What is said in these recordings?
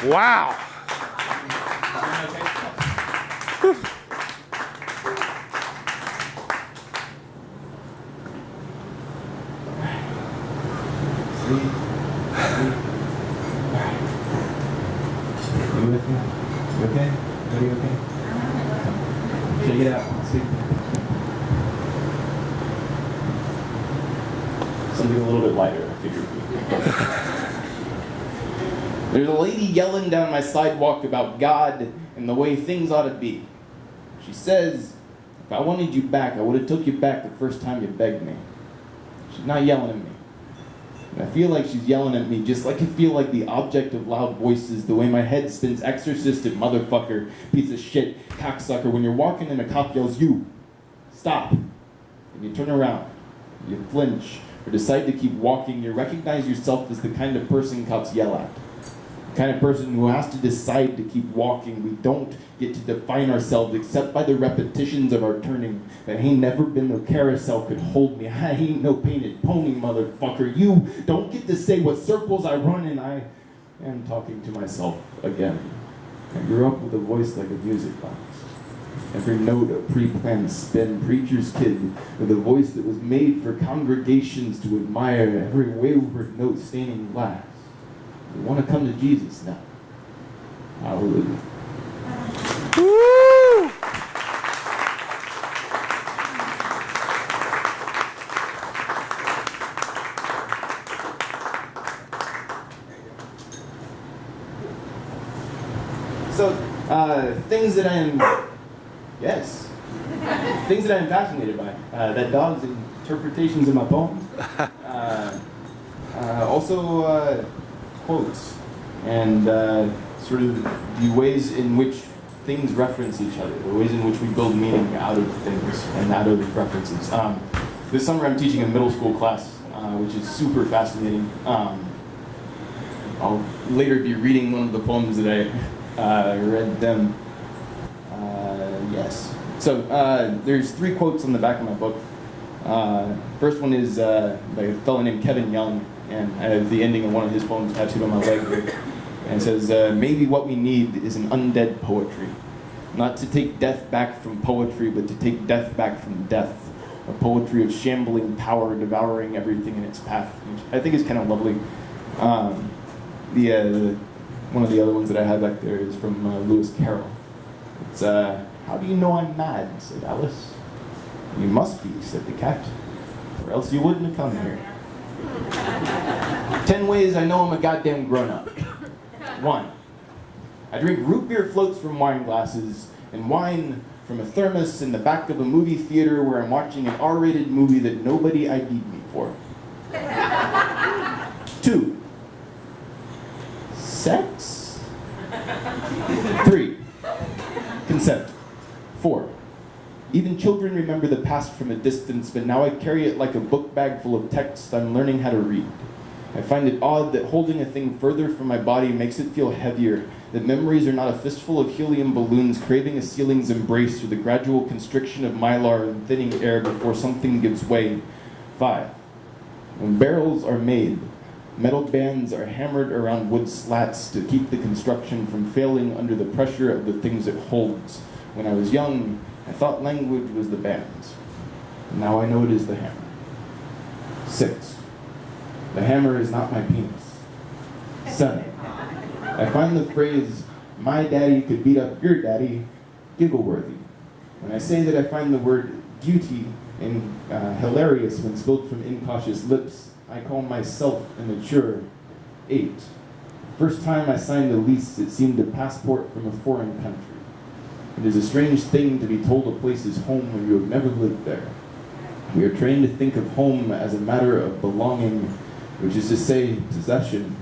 Wow. Sleep. You with me? You okay? Are you okay? Shake it out. Sleep. Something a little bit lighter, I figured. There's a lady yelling down my sidewalk about God and the way things ought to be. She says, if I wanted you back, I would have took you back the first time you begged me. She's not yelling at me. And I feel like she's yelling at me just like I feel like the object of loud voices, the way my head spins exorcistic motherfucker, piece of shit, cocksucker, when you're walking and a cop yells, you, stop. And you turn around, you flinch, or decide to keep walking, you recognize yourself as the kind of person cops yell at. The kind of person who has to decide to keep walking. We don't get to define ourselves except by the repetitions of our turning. That ain't never been no carousel could hold me. I ain't no painted pony, motherfucker. You don't get to say what circles I run in. I am talking to myself again. I grew up with a voice like a music box. Every note a pre-planned spin, preacher's kid, with a voice that was made for congregations to admire, every wayward note staining glass. We want to come to Jesus now. Hallelujah. Woo! So, things that I am, yes, things that I am fascinated by. That dog's interpretations of my poems. Also, quotes, and sort of the ways in which things reference each other, the ways in which we build meaning out of things and out of references. This summer I'm teaching a middle school class, which is super fascinating. I'll later be reading one of the poems that I read them. Yes. So there's 3 quotes on the back of my book. First one is by a fellow named Kevin Young, and I have the ending of one of his poems tattooed on my leg here. And it says, maybe what we need is an undead poetry. Not to take death back from poetry, but to take death back from death. A poetry of shambling power devouring everything in its path, which I think is kind of lovely. One of the other ones that I have back there is from Lewis Carroll. It's, how do you know I'm mad, said Alice. You must be, said the cat, or else you wouldn't have come here. 10 ways I know I'm a goddamn grown-up. 1. I drink root beer floats from wine glasses and wine from a thermos in the back of a movie theater where I'm watching an R-rated movie that nobody ID'd me for. 2. Sex? 3. Consent. 4. Even children remember the past from a distance, but now I carry it like a book bag full of texts I'm learning how to read. I find it odd that holding a thing further from my body makes it feel heavier, that memories are not a fistful of helium balloons craving a ceiling's embrace or the gradual constriction of mylar and thinning air before something gives way. 5. When barrels are made, metal bands are hammered around wood slats to keep the construction from failing under the pressure of the things it holds. When I was young, I thought language was the bands. Now I know it is the hammer. 6. The hammer is not my penis. 7. I find the phrase, my daddy could beat up your daddy, giggle-worthy. When I say that I find the word duty and hilarious when spilled from incautious lips, I call myself immature. 8. First time I signed a lease, it seemed a passport from a foreign country. It is a strange thing to be told a place is home when you have never lived there. We are trained to think of home as a matter of belonging, which is to say, possession.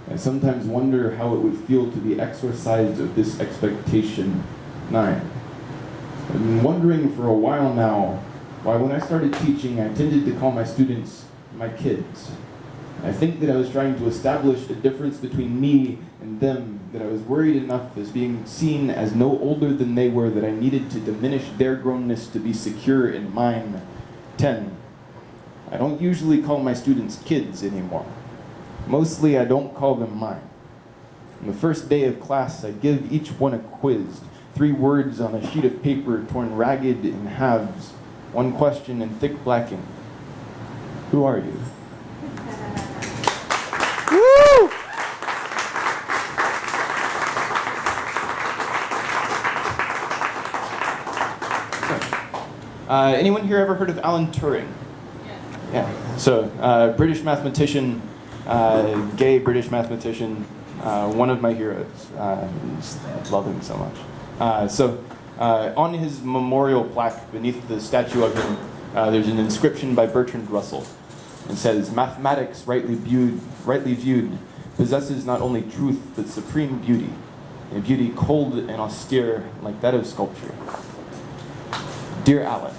I sometimes wonder how it would feel to be exorcised of this expectation. 9. I've been wondering for a while now why when I started teaching I tended to call my students my kids. I think that I was trying to establish a difference between me and them, that I was worried enough as being seen as no older than they were that I needed to diminish their grownness to be secure in mine. 10. I don't usually call my students kids anymore. Mostly I don't call them mine. On the first day of class, I give each one a quiz. 3 words on a sheet of paper torn ragged in halves. 1 question in thick black ink. Who are you? Woo! Anyone here ever heard of Alan Turing? Yeah. So, British mathematician, gay British mathematician, one of my heroes. I love him so much. On his memorial plaque beneath the statue of him, there's an inscription by Bertrand Russell. It says, "Mathematics, rightly viewed, possesses not only truth but supreme beauty, a beauty cold and austere like that of sculpture." Dear Alan,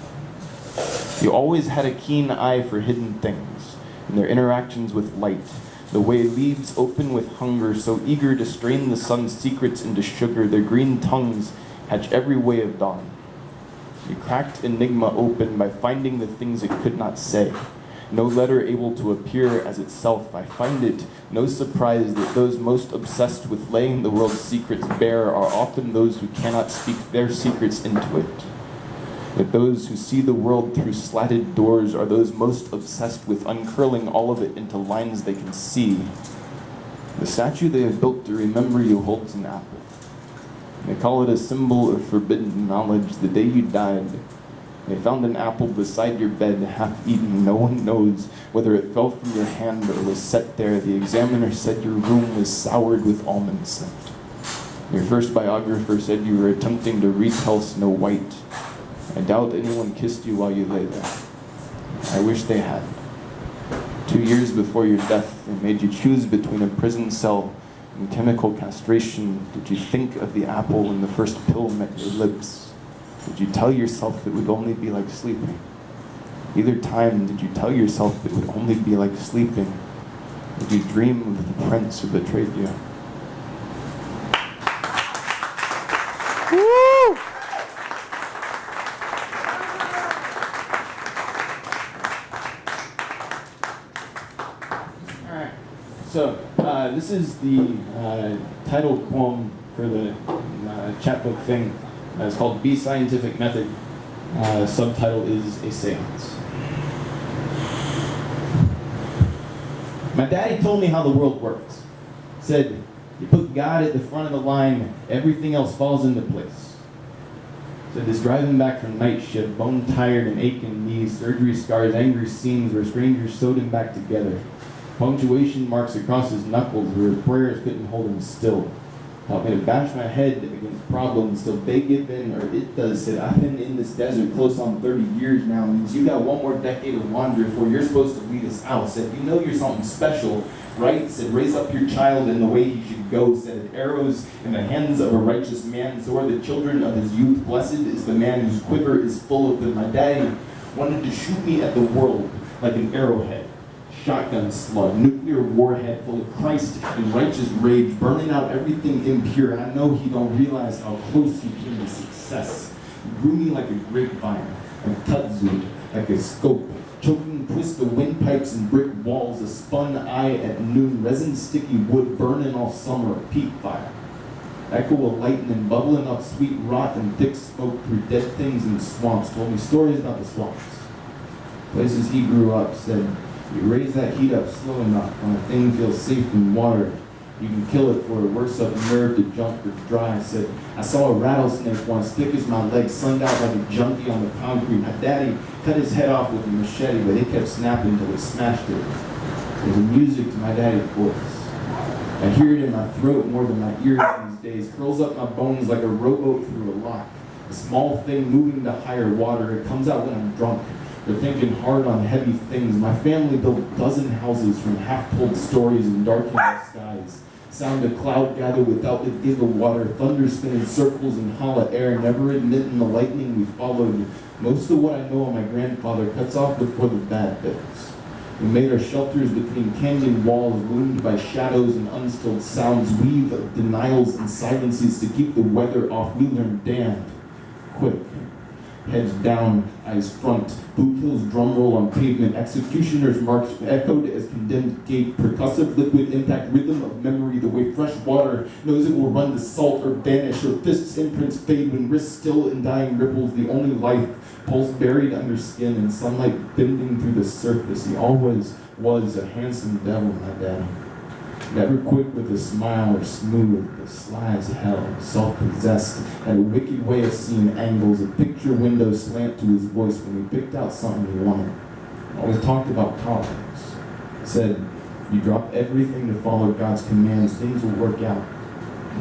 you always had a keen eye for hidden things and their interactions with light, the way leaves open with hunger, so eager to strain the sun's secrets into sugar, their green tongues hatch every way of dawn. You cracked enigma open by finding the things it could not say. No letter able to appear as itself, I find it no surprise that those most obsessed with laying the world's secrets bare are often those who cannot speak their secrets into it. That those who see the world through slatted doors are those most obsessed with uncurling all of it into lines they can see. The statue they have built to remember you holds an apple. They call it a symbol of forbidden knowledge. The day you died, they found an apple beside your bed, half-eaten. No one knows whether it fell from your hand or was set there. The examiner said your room was soured with almond scent. Your first biographer said you were attempting to retell Snow White. I doubt anyone kissed you while you lay there. I wish they had. 2 years before your death, they made you choose between a prison cell and chemical castration. Did you think of the apple when the first pill met your lips? Did you tell yourself it would only be like sleeping? Either time, did you tell yourself it would only be like sleeping? Did you dream of the prince who betrayed you? Woo! So, this is the title poem for the chapbook thing. It's called Be Scientific Method. Subtitle is A Seance. My daddy told me how the world works. Said, you put God at the front of the line, everything else falls into place. Said this driving back from night shift, bone-tired and aching knees, surgery scars, angry scenes where strangers sewed him back together. Punctuation marks across his knuckles where his prayers couldn't hold him still. Taught me to bash my head against problems till they give in, or it does. Said, I've been in this desert close on 30 years now. Means you got one more decade of wander before you're supposed to lead us out. Said, you know you're something special, right? Said, raise up your child in the way he should go. Said, arrows in the hands of a righteous man, so are the children of his youth. Blessed is the man whose quiver is full of them. My daddy wanted to shoot me at the world like an arrowhead. Shotgun slug, nuclear warhead full of Christ and righteous rage, burning out everything impure. And I know he don't realize how close he came to success. He grew me like a grapevine, a kudzu, like a scope, choking twist of windpipes and brick walls, a spun eye at noon, resin sticky wood burning all summer, a peat fire. Echo of lightning bubbling up sweet rot and thick smoke through dead things in swamps. Told me stories about the swamps. Places he grew up, said, you raise that heat up slow enough when a thing feels safe in water. You can kill it for a worse up nerve to jump or dry. I said, I saw a rattlesnake once, thick as my leg, sunned out like a junkie on the concrete. My daddy cut his head off with a machete, but it kept snapping until it smashed it. There's a music to my daddy's voice. I hear it in my throat more than my ears these days. Curls up my bones like a rowboat through a lock. A small thing moving to higher water. It comes out when I'm drunk. They're thinking hard on heavy things. My family built a dozen houses from half-told stories and darkening skies. Sound of cloud gather without the give of water. Thunder spinning circles in hollow air, never admitting the lightning we followed. Most of what I know of my grandfather cuts off before the bad bits. We made our shelters between canyon walls, wounded by shadows and unstilled sounds, weave of denials and silences to keep the weather off. We learned damned quick. heads down, eyes front. Blue Hill's drum roll on pavement, executioner's march echoed as condemned gate. Percussive liquid impact, rhythm of memory, the way fresh water knows it will run to salt or vanish, or fists imprints fade when wrists still in dying ripples, the only life, pulse buried under skin and sunlight bending through the surface. He always was a handsome devil, my daddy. Never quick with a smile or smooth, but sly as hell, self-possessed, and a wicked way of seeing angles, a picture window slant to his voice when he picked out something he wanted. Always talked about politics. Said, you drop everything to follow God's commands, things will work out.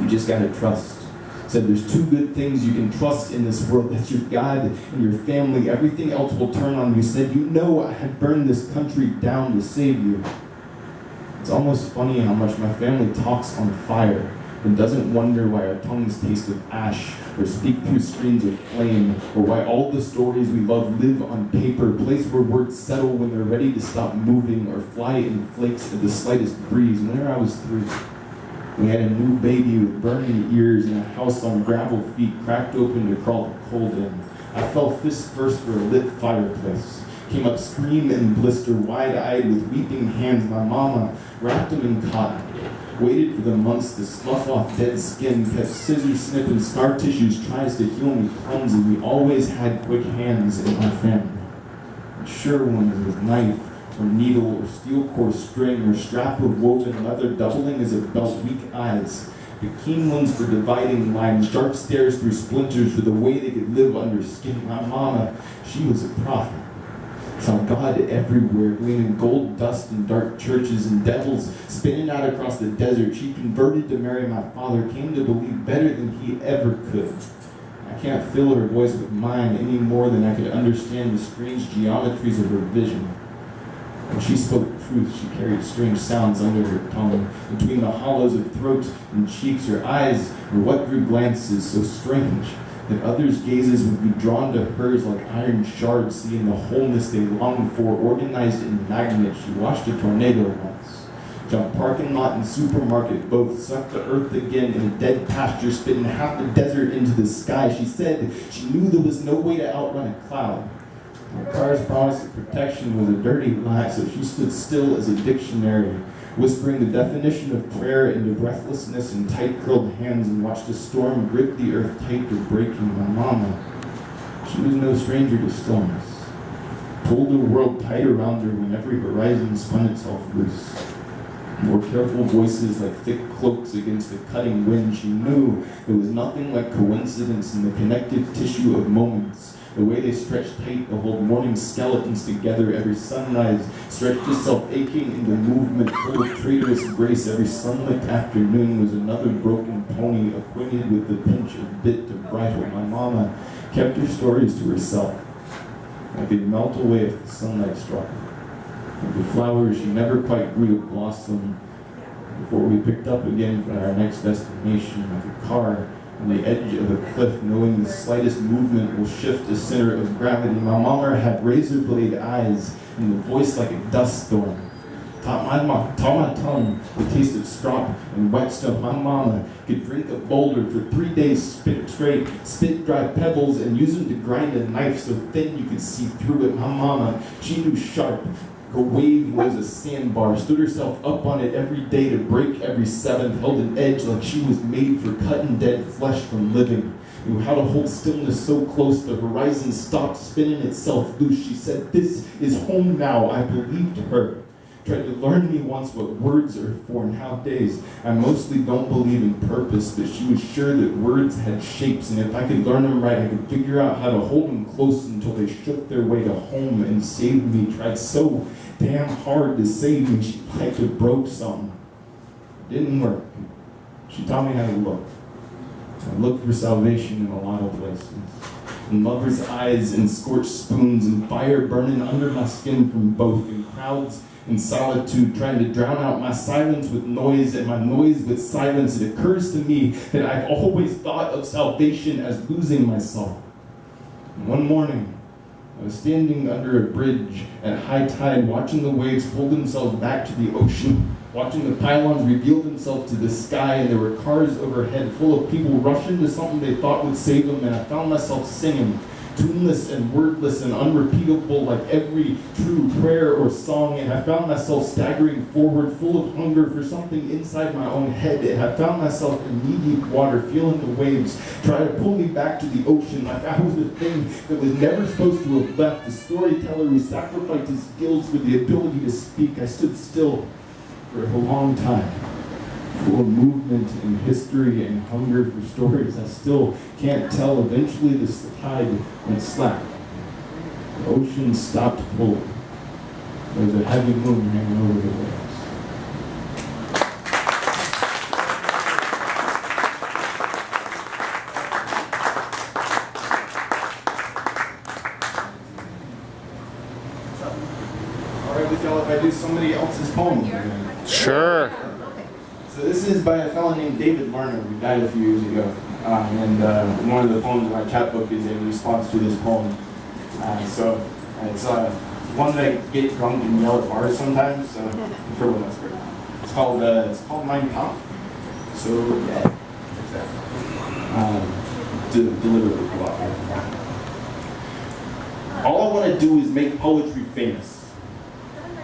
You just gotta trust. Said there's two good things you can trust in this world. That's your God and your family. Everything else will turn on you. Said, you know I had burned this country down to save you. It's almost funny how much my family talks on fire and doesn't wonder why our tongues taste of ash or speak through screens of flame, or why all the stories we love live on paper, place where words settle when they're ready to stop moving or fly in flakes at the slightest breeze. Whenever I was 3, we had a new baby with burning ears in a house on gravel feet, cracked open to crawl the cold in. I fell fist first for a lit fireplace. Came up scream and blister, wide-eyed with weeping hands. My mama wrapped him in cotton. Waited for the months to slough off dead skin, kept scissors snipping scar tissues, tries to heal me clumsy. We always had quick hands in my family. Sure ones with knife or needle or steel core string or strap of woven leather doubling as a belt, weak eyes. The keen ones for dividing lines, sharp stares through splinters for the way they could live under skin. My mama, she was a prophet. Saw God everywhere, gleaming gold dust in dark churches and devils spinning out across the desert. She converted to marry my father, came to believe better than he ever could. I can't fill her voice with mine any more than I could understand the strange geometries of her vision. When she spoke truth, she carried strange sounds under her tongue. Between the hollows of throat and cheeks, her eyes were what drew glances so strange that others' gazes would be drawn to hers like iron shards, seeing the wholeness they longed for, organized in magnets. She watched a tornado once. Jumped parking lot and supermarket, both sucked the earth again in a dead pasture, spitting half the desert into the sky. She said she knew there was no way to outrun a cloud. Her car's promise of protection was a dirty lie, so she stood still as a dictionary, whispering the definition of prayer into breathlessness and tight-curled hands, and watched a storm grip the earth tight to breaking. My mama, she was no stranger to stillness. Pulled the world tight around her when every horizon spun itself loose. More careful voices like thick cloaks against the cutting wind. She knew there was nothing like coincidence in the connective tissue of moments. The way they stretched tight to hold morning skeletons together. Every sunrise stretched itself aching into movement, full of traitorous grace. Every sunlit afternoon was another broken pony, acquainted with the pinch of bit to bridle. My mama kept her stories to herself. I could melt away if the sunlight struck her. Like the flowers, she never quite grew to blossom before we picked up again for our next destination, like a car on the edge of a cliff, knowing the slightest movement will shift the center of gravity. My mama had razor blade eyes and a voice like a dust storm. Taught my tongue the taste of strop and wet stuff. My mama could drink a boulder for 3 days straight, spit dry pebbles and use them to grind a knife so thin you could see through it. My mama, she knew sharp. Her wave was a sandbar, stood herself up on it every day to break every seventh, held an edge like she was made for cutting dead flesh from living. Knew how to hold stillness so close the horizon stopped spinning itself loose. She said, "This is home now." I believed her. Tried to learn me once what words are for. Nowadays, I mostly don't believe in purpose, but she was sure that words had shapes, and if I could learn them right, I could figure out how to hold them close until they shook their way to home and saved me. Tried so damn hard to save me, she like to broke something. It didn't work. She taught me how to look. I looked for salvation in a lot of places. In lovers' eyes, and scorched spoons, and fire burning under my skin from both, in crowds, in solitude, trying to drown out my silence with noise and my noise with silence. It occurs to me that I've always thought of salvation as losing myself. And one morning, I was standing under a bridge at high tide, watching the waves pull themselves back to the ocean, watching the pylons reveal themselves to the sky, and there were cars overhead full of people rushing to something they thought would save them, and I found myself singing, tuneless and wordless and unrepeatable like every true prayer or song, and I found myself staggering forward full of hunger for something inside my own head, and I found myself in knee-deep water, feeling the waves try to pull me back to the ocean like I was the thing that was never supposed to have left, the storyteller who sacrificed his skills for the ability to speak. I stood still for a long time, full of movement and history and hunger for stories I still can't tell. Eventually the tide went slack. The ocean stopped pulling. There was a heavy moon hanging over the waves. All right with y'all if I do somebody else's poem again? Sure. So this is by a fellow named David Lerner, who died a few years ago. And one of the poems in my chapbook is in response to this poem. So it's one that I get drunk and yell at bars sometimes, so for when that's great. It's called Mein Kampf. So yeah, exactly. Deliberately a lot. All I want to do is make poetry famous.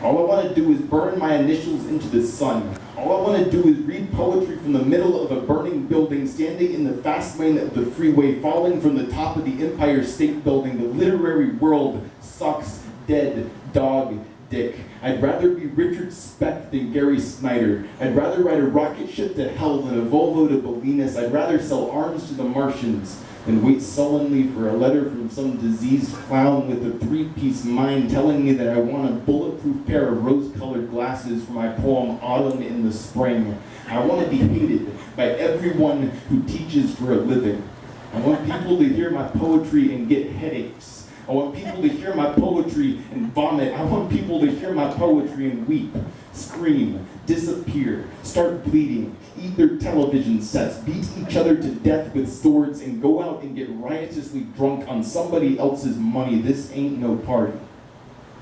All I want to do is burn my initials into the sun. All I want to do is read poetry from the middle of a burning building, standing in the fast lane of the freeway, falling from the top of the Empire State Building. The literary world sucks dead dog dick. I'd rather be Richard Speck than Gary Snyder. I'd rather ride a rocket ship to hell than a Volvo to Bolinas. I'd rather sell arms to the Martians and wait sullenly for a letter from some diseased clown with a three-piece mind telling me that I want a bulletproof pair of rose-colored glasses for my poem Autumn in the Spring. I want to be hated by everyone who teaches for a living. I want people to hear my poetry and get headaches. I want people to hear my poetry and vomit. I want people to hear my poetry and weep, scream, disappear, start bleeding, eat their television sets, beat each other to death with swords, and go out and get riotously drunk on somebody else's money. This ain't no party.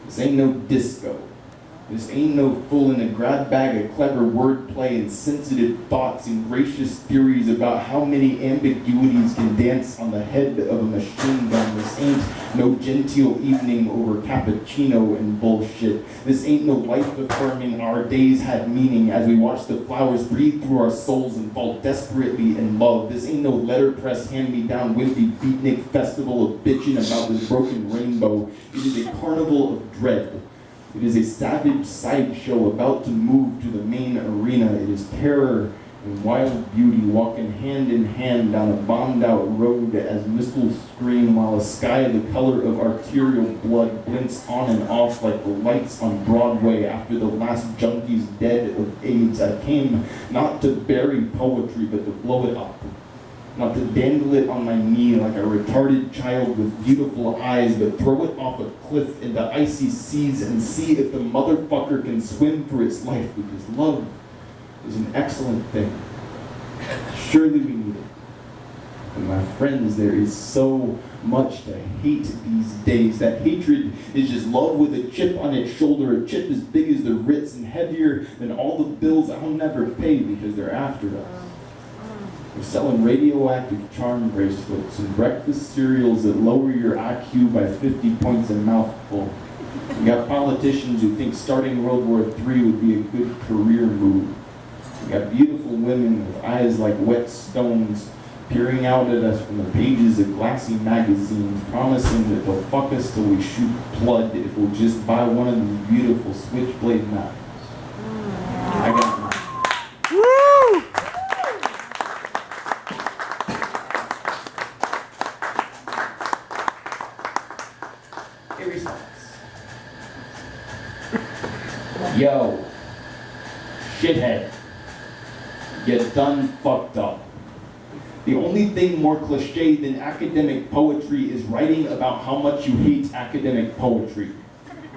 This ain't no disco. This ain't no full in a grab bag of clever wordplay and sensitive thoughts and gracious theories about how many ambiguities can dance on the head of a machine gun. This ain't no genteel evening over cappuccino and bullshit. This ain't no life affirming our days had meaning as we watch the flowers breathe through our souls and fall desperately in love. This ain't no letterpress hand-me-down wimpy beatnik festival of bitching about this broken rainbow. It is a carnival of dread. It is a savage sideshow about to move to the main arena. It is terror and wild beauty walking hand in hand down a bombed-out road as missiles scream while a sky the color of arterial blood blinks on and off like the lights on Broadway after the last junkie's dead of AIDS. I came not to bury poetry, but to blow it up. Not to dangle it on my knee like a retarded child with beautiful eyes, but throw it off a cliff into icy seas and see if the motherfucker can swim for its life, because love is an excellent thing. Surely we need it. And my friends, there is so much to hate these days. That hatred is just love with a chip on its shoulder, a chip as big as the Ritz and heavier than all the bills I'll never pay because they're after us. We're selling radioactive charm bracelets and breakfast cereals that lower your IQ by 50 points a mouthful. We got politicians who think starting World War III would be a good career move. We got beautiful women with eyes like wet stones peering out at us from the pages of glassy magazines, promising that they'll fuck us till we shoot blood if we'll just buy one of these beautiful switchblade knives. I got mine. Woo! Yo, shithead, get done fucked up. The only thing more cliche than academic poetry is writing about how much you hate academic poetry.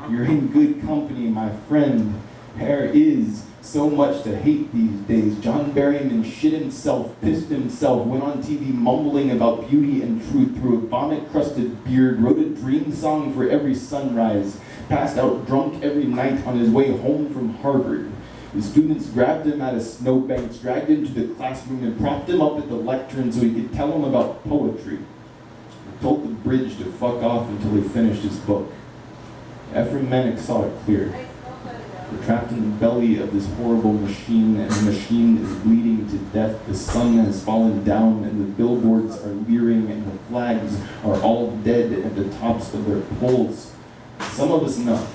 You're in good company, my friend. There is so much to hate these days. John Berryman shit himself, pissed himself, went on TV mumbling about beauty and truth through a vomit-crusted beard, wrote a dream song for every sunrise, passed out drunk every night on his way home from Harvard. The students grabbed him out of snowbanks, dragged him to the classroom, and propped him up at the lectern so he could tell them about poetry. He told the bridge to fuck off until he finished his book. Ephraim Manick saw it clear. We're trapped in the belly of this horrible machine, and the machine is bleeding to death. The sun has fallen down, and the billboards are leering, and the flags are all dead at the tops of their poles. Some of us know.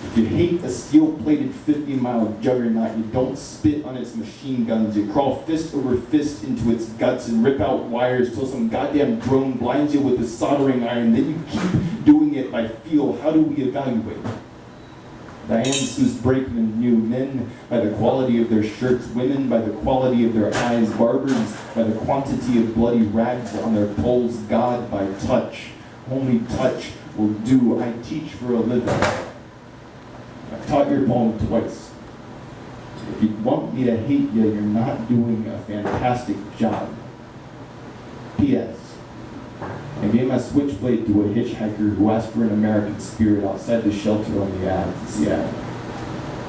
If you hate a steel-plated 50-mile juggernaut, you don't spit on its machine guns. You crawl fist over fist into its guts and rip out wires till some goddamn drone blinds you with a soldering iron. Then you keep doing it by feel. How do we evaluate? Diane Seuss Brakeman knew men by the quality of their shirts, women by the quality of their eyes, barbers by the quantity of bloody rags on their poles, God by touch. Only touch will do. I teach for a living. I've taught your poem twice. If you want me to hate you, you're not doing a fantastic job. P.S. I gave my switchblade to a hitchhiker who asked for an American Spirit outside the shelter on the Ave in Seattle.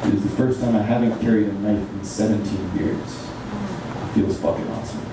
It is the first time I haven't carried a knife in 17 years. It feels fucking awesome.